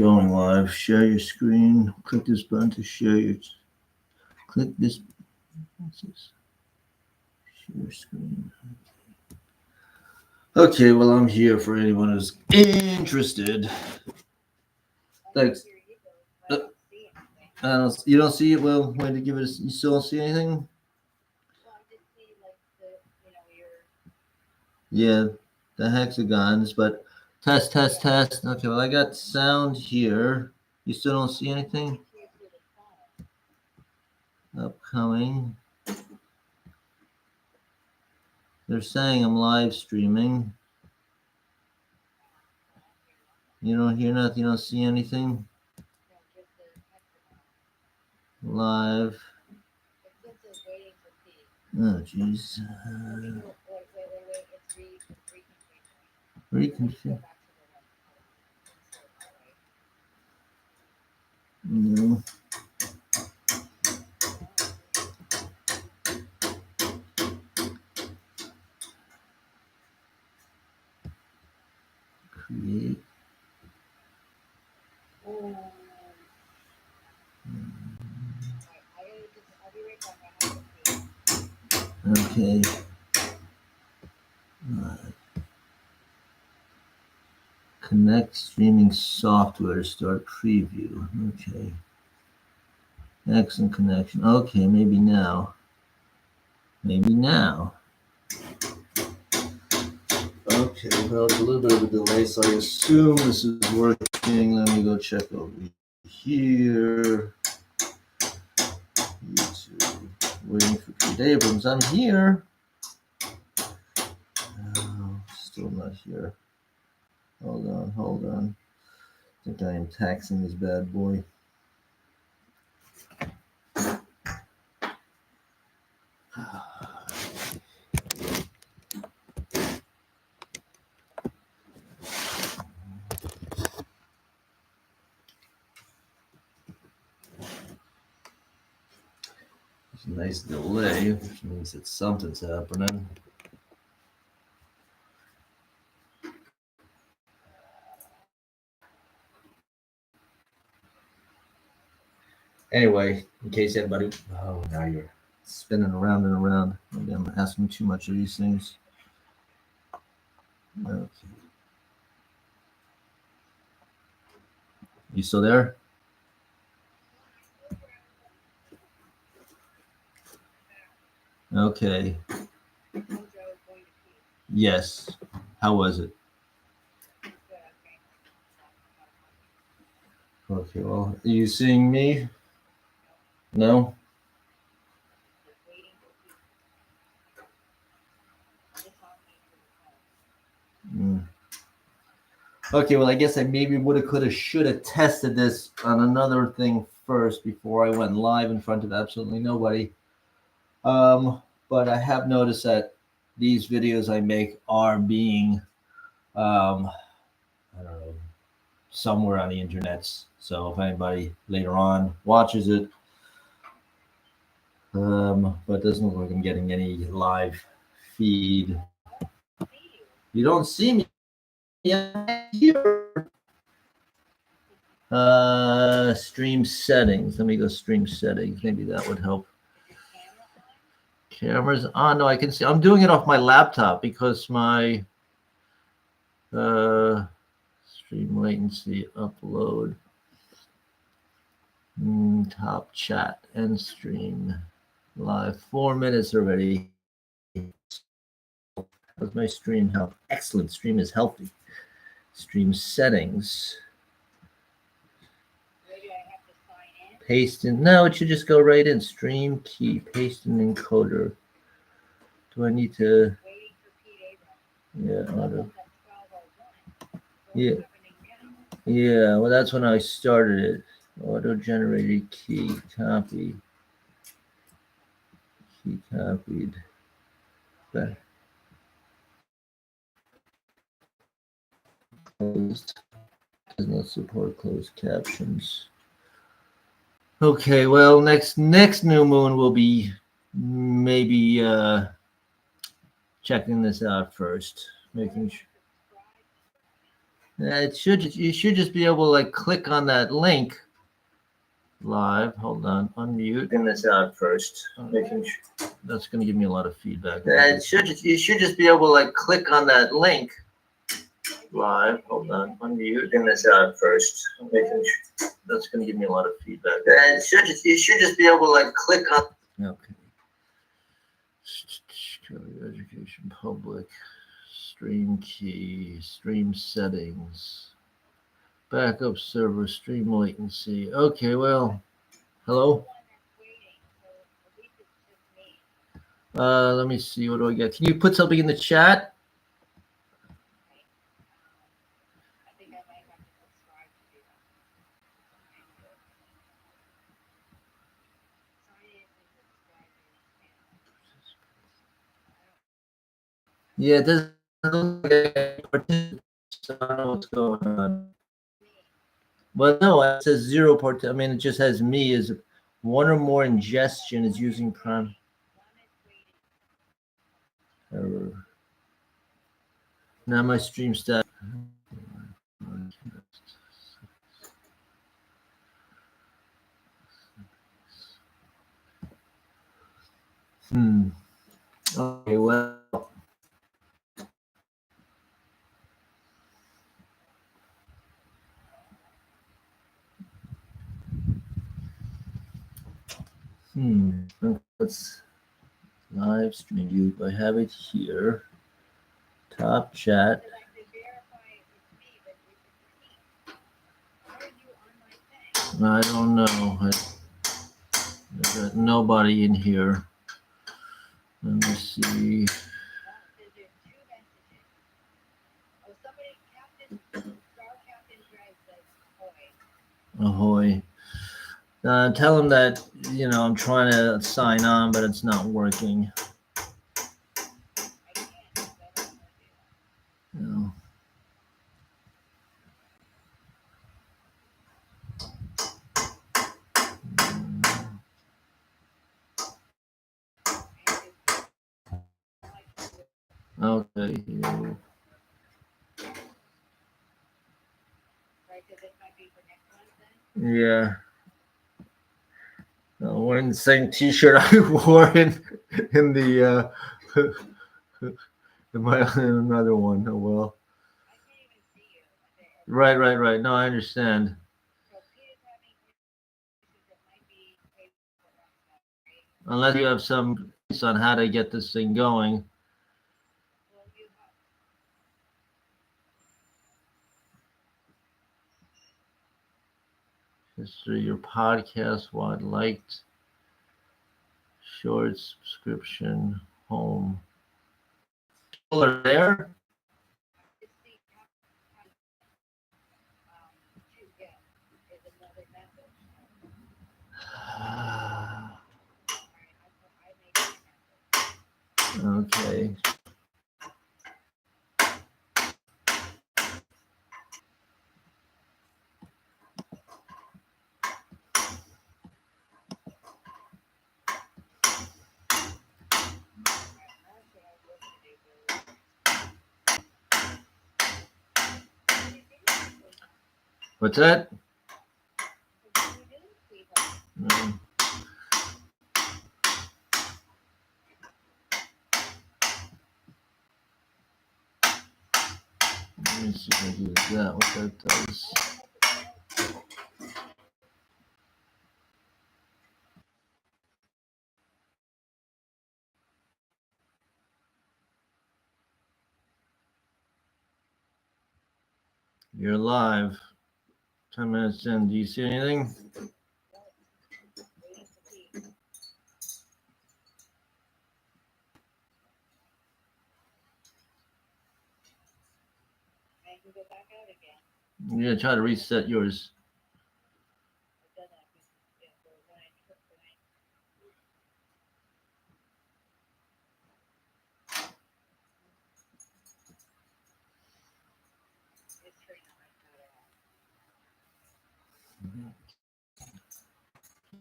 going live. Share your screen. Click this button to share your. Click this. What's this? Share screen. Okay, well, I'm here for anyone who's interested. Thanks. You don't see it? Well, wait to give it. You still don't see anything? Yeah, the hexagons, but test. Okay, well, I got sound here. You still don't see anything? Upcoming. They're saying I'm live streaming. You don't hear nothing? You don't see anything? Live. Oh, jeez. Reconfigure. No. Create. Okay. Connect streaming software. Start preview. Okay. Excellent connection. Okay, maybe now. Maybe now. Okay, well, it's a little bit of a delay, so I assume this is working. Let me go check over here. YouTube. Waiting for Pete Abrams. I'm here. Oh, still not here. Hold on. I think I am taxing this bad boy. It's a nice delay, which means that something's happening. Anyway, in case anybody, oh, now you're spinning around and around. Maybe I'm asking too much of these things. Okay. You still there? Okay. Yes. How was it? Okay, well, are you seeing me? No? Okay, well, I guess I maybe should have tested this on another thing first before I went live in front of absolutely nobody. But I have noticed that these videos I make are being, I don't know, somewhere on the internet. So if anybody later on watches it, but it doesn't look like I'm getting any live feed. You don't see me here. Stream settings. Let me go stream settings. Maybe that would help. Cameras on. No, I can see. I'm doing it off my laptop because my stream latency upload. Top chat and stream live. 4 minutes already. How's my stream health? Excellent. Stream is healthy. Stream settings. Paste in. No, it should just go right in. Stream key. Paste in encoder. Do I need to? Yeah, auto. Yeah. Well, that's when I started it. Auto-generated key. Copy. Key copied. Back. Closed. Does not support closed captions. Okay, well, next new moon will be maybe checking this out first, making sure. It should. You should just be able to like click on that link live. Hold on, unmute. Getting this out first. Making sure. That's going to give me a lot of feedback. It should. You should just be able to like click on that link live. Hold on, unmute. Getting this out first. Making sure. That's going to give me a lot of feedback. It should. You should just be able to like click on. Okay. Education public. Stream key. Stream settings. Backup server. Stream latency. Okay. Well. Hello. Let me see. What do I get? Can you put something in the chat? Yeah, it doesn't look like participants. I don't know what's going on. Well, no, it says zero part. I mean, it just has me as one or more ingestion is using prime. Error. Now my stream stat. Okay, well. Let's live stream. I have it here. Top chat. I don't know. I've got nobody in here. Let me see. Ahoy. Tell him that, I'm trying to sign on, but it's not working. No. Okay. Yeah. Wearing the same T-shirt I wore in the in another one. Oh well. Right. No, I understand. Unless you have some on how to get this thing going. History, your podcast, what liked, short subscription, home. People are there. Okay. What's that? No. Let me see if I can use that. What that does. You're live. 10 minutes in. Do you see anything? Yeah, try to reset yours.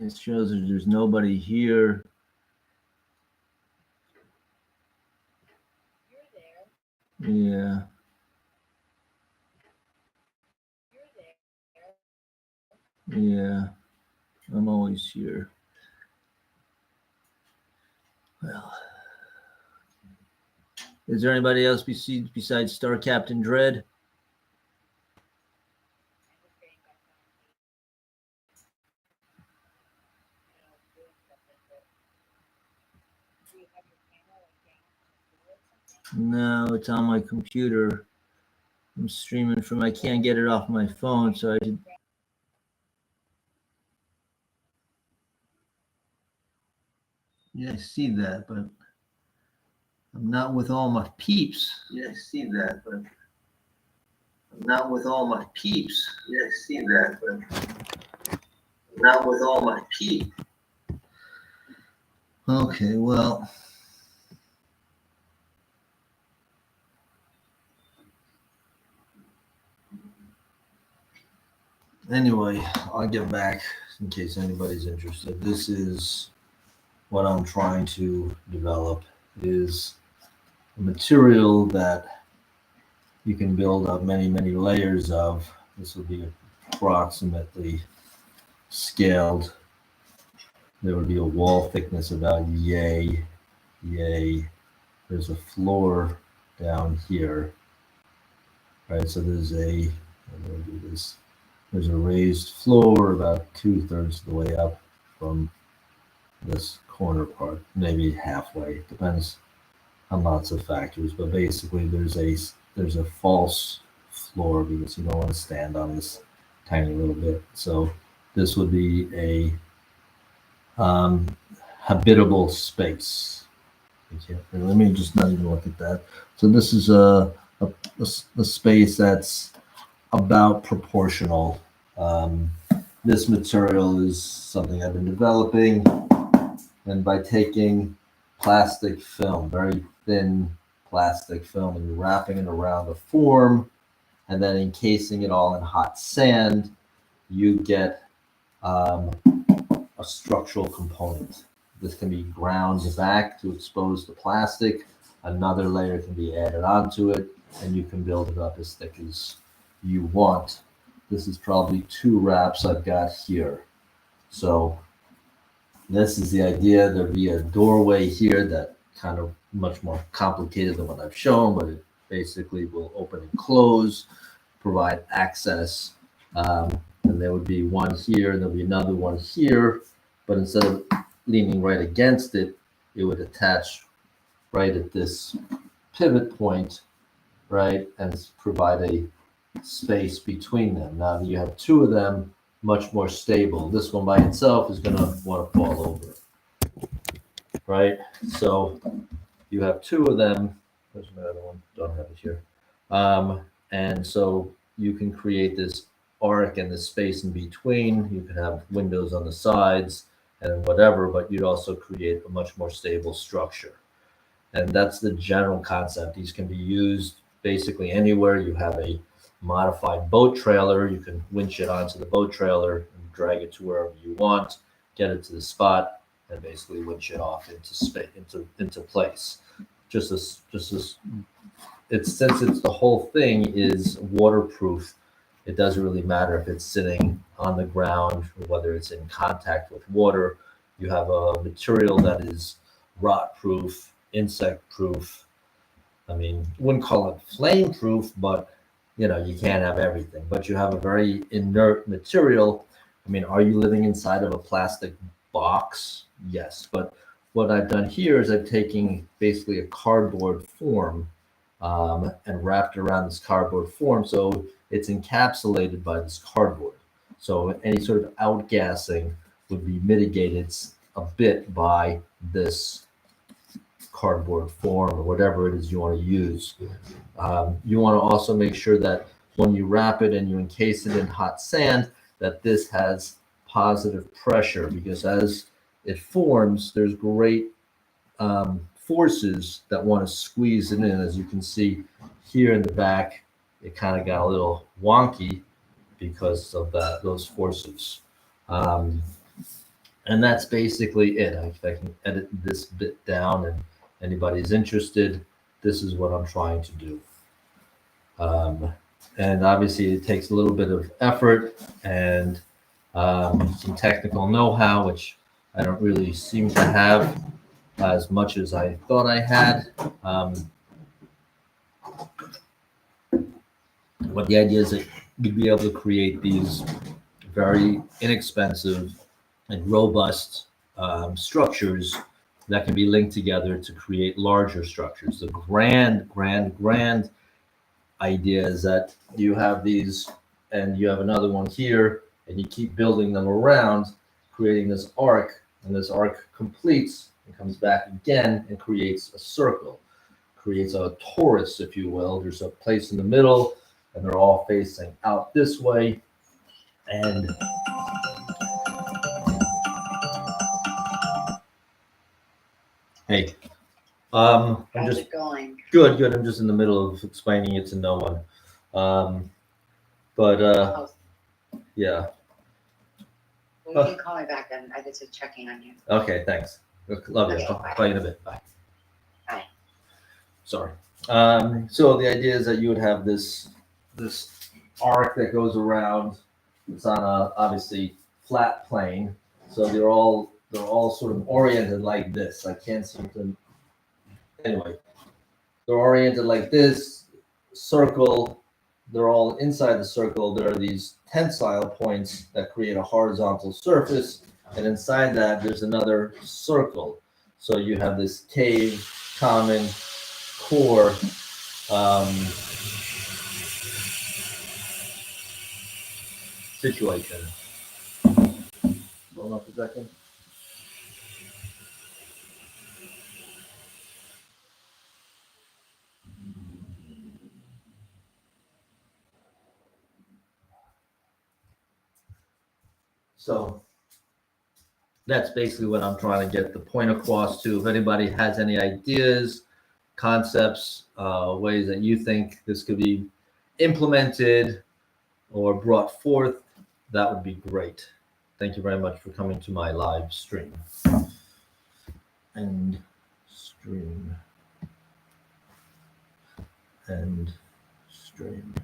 It shows that there's nobody here. Yeah. Yeah, I'm always here. Well, is there anybody else besides Star Captain Dread? No, it's on my computer. I'm streaming from. I can't get it off my phone, so I did. Yeah, I see that, but I'm not with all my peeps. Yeah, I see that, but I'm not with all my peeps. Yeah, I see that, but I'm not with all my peeps. Okay, well. Anyway, I'll get back in case anybody's interested. This is what I'm trying to develop is a material that you can build up many layers of. This will be approximately scaled. There would be a wall thickness about yay. There's a floor down here, right? So there's a, I'm going to do this. There's a raised floor about 2/3 of the way up from this corner part, maybe halfway. Depends on lots of factors, but basically there's a false floor because you don't want to stand on this tiny little bit. So this would be a habitable space. Okay, let me just not even look at that. So this is a space that's about proportional. Um, this material is something I've been developing, and by taking plastic film, very thin plastic film, and wrapping it around a form, and then encasing it all in hot sand, you get um, a structural component. This can be ground back to expose the plastic. Another layer can be added onto it, and you can build it up as thick as you want. This is probably 2 wraps I've got here. So this is the idea. There'd be a doorway here that kind of much more complicated than what I've shown, but it basically will open and close, provide access. And there would be one here, and there'll be another one here. But instead of leaning right against it, it would attach right at this pivot point, right, and provide a space between them. Now that you have 2 of them, much more stable. This one by itself is going to want to fall over, right? So you have 2 of them. There's another one. Don't have it here. And so you can create this arc and the space in between. You can have windows on the sides and whatever, but you'd also create a much more stable structure. And that's the general concept. These can be used basically anywhere. You have a modified boat trailer, you can winch it onto the boat trailer and drag it to wherever you want, get it to the spot, and basically winch it off into space, into place. It's since it's the whole thing is waterproof. It doesn't really matter if it's sitting on the ground or whether it's in contact with water. You have a material that is rot proof, insect proof. I mean, wouldn't call it flame proof, but you can't have everything. But you have a very inert material. I mean, are you living inside of a plastic box? Yes. But what I've done here is I've taken basically a cardboard form and wrapped around this cardboard form. So it's encapsulated by this cardboard. So any sort of outgassing would be mitigated a bit by this cardboard form or whatever it is you want to use. You want to also make sure that when you wrap it and you encase it in hot sand, that this has positive pressure, because as it forms, there's great forces that want to squeeze it in. As you can see here in the back, it kind of got a little wonky because of those forces. And that's basically it. I can edit this bit down, and anybody's interested, this is what I'm trying to do. And obviously it takes a little bit of effort, and some technical know-how, which I don't really seem to have as much as I thought I had. But the idea is that you'd be able to create these very inexpensive and robust structures that can be linked together to create larger structures. The grand idea is that you have these and you have another one here, and you keep building them around, creating this arc, and this arc completes and comes back again and creates a circle, creates a torus, if you will. There's a place in the middle, and they're all facing out this way. And hey, I'm How's just it going? good. I'm just in the middle of explaining it to no one. But Oh, yeah. well, you can call me back then. I was just checking on you. Okay, thanks. Love you. Okay, I'll bye. call you in a bit. Bye. Bye. Sorry. So the idea is that you would have this arc that goes around. It's on a obviously flat plane, so they're all sort of oriented like this. I can't seem to. Anyway, they're oriented like this. Circle. They're all inside the circle. There are these tensile points that create a horizontal surface, and inside that there's another circle. So you have this cave common core situation. Hold on for a second. So that's basically what I'm trying to get the point across to. If anybody has any ideas, concepts, ways that you think this could be implemented or brought forth, that would be great. Thank you very much for coming to my live stream. And stream. And stream.